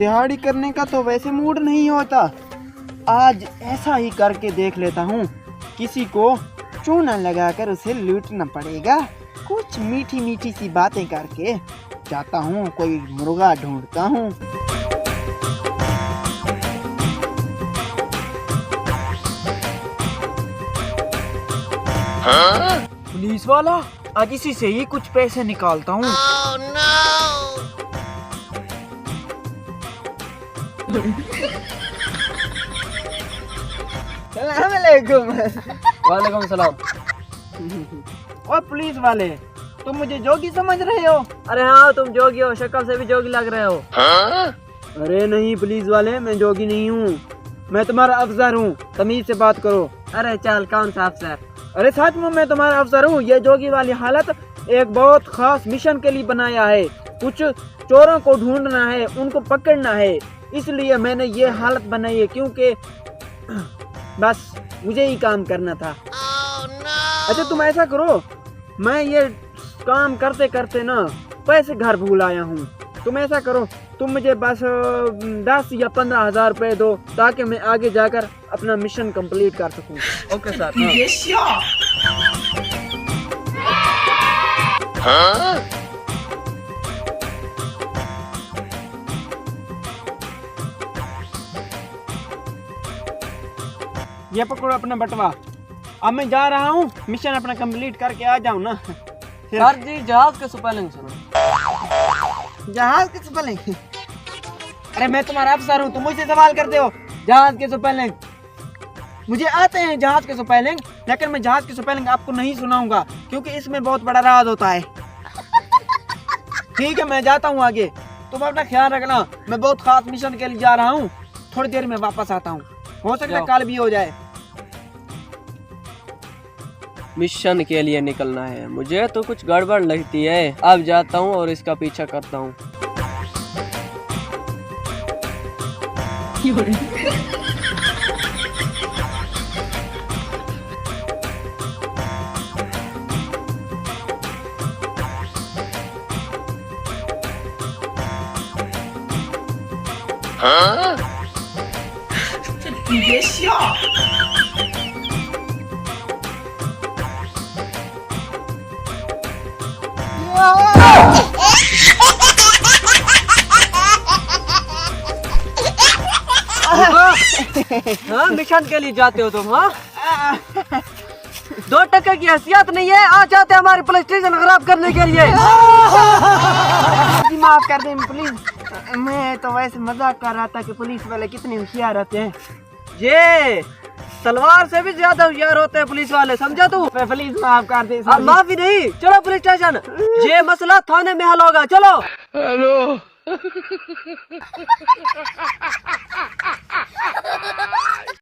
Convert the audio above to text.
दिहाड़ी करने का तो वैसे मूड नहीं होता, आज ऐसा ही करके देख लेता हूँ। किसी को चूना लगाकर उसे लूटना पड़ेगा। कुछ मीठी मीठी सी बातें करके जाता हूँ, कोई मुर्गा ढूंढता हूँ। पुलिस वाला, आज इसी से ही कुछ पैसे निकालता हूँ। वालेकुम सलाम। और पुलिस वाले, तुम मुझे जोगी समझ रहे हो? अरे हाँ, तुम जोगी हो, शक्ल से भी जोगी लग रहे हो। अरे नहीं पुलिस वाले, मैं जोगी नहीं हूँ, मैं तुम्हारा अफसर हूँ, तमीज से बात करो। अरे चल, कौन सा अफसर? अरे सच में मैं तुम्हारा अफसर हूँ। ये जोगी वाली हालत एक बहुत खास मिशन के लिए बनाया है। कुछ चोरों को ढूंढना है, उनको पकड़ना है, इसलिए मैंने ये हालत बनाई है, क्योंकि बस मुझे ही काम करना था। अच्छा तुम ऐसा करो, मैं ये काम करते करते ना पैसे घर भूल आया हूँ। तुम ऐसा करो, तुम मुझे बस 10 या 15 हजार रुपए दो, ताकि मैं आगे जाकर अपना मिशन कंप्लीट कर सकूँ। Okay sir. ये पकड़ो अपना बटवा, अब मैं जा रहा हूँ, मिशन अपना कंप्लीट करके आ जाऊँ ना। सर जी, जहाज के स्पेलिंग सुनो। जहाज के स्पेलिंग? अरे मैं तुम्हारा अफसर हूँ, तुम मुझसे सवाल करते हो जहाज के स्पेलिंग। मुझे आते हैं जहाज के स्पेलिंग, लेकिन मैं जहाज के स्पेलिंग आपको नहीं सुनाऊंगा, क्योंकि इसमें बहुत बड़ा राज होता है। ठीक है, मैं जाता हूँ आगे, तुम अपना ख्याल रखना। मैं बहुत खास मिशन के लिए जा रहा हूँ, थोड़ी देर में वापस आता हूँ, हो सकता है कल भी हो जाए। मिशन के लिए निकलना है, मुझे तो कुछ गड़बड़ लगती है। अब जाता हूँ और इसका पीछा करता हूँ। हाँ, मिशन के लिए जाते हो तुम? हाँ, 2 टके की हैसियत नहीं है, आ जाते हमारे पुलिस स्टेशन खराब करने के लिए। माफ कर दें प्लीज, मैं तो वैसे मजाक कर रहा था कि पुलिस वाले कितने होशियार होते हैं। ये तलवार से भी ज्यादा होशियार होते हैं पुलिस वाले, समझा तू? प्लीज माफ कर दे। माफी नहीं, चलो पुलिस स्टेशन, ये मसला थाने में हल होगा। चलो। हेलो।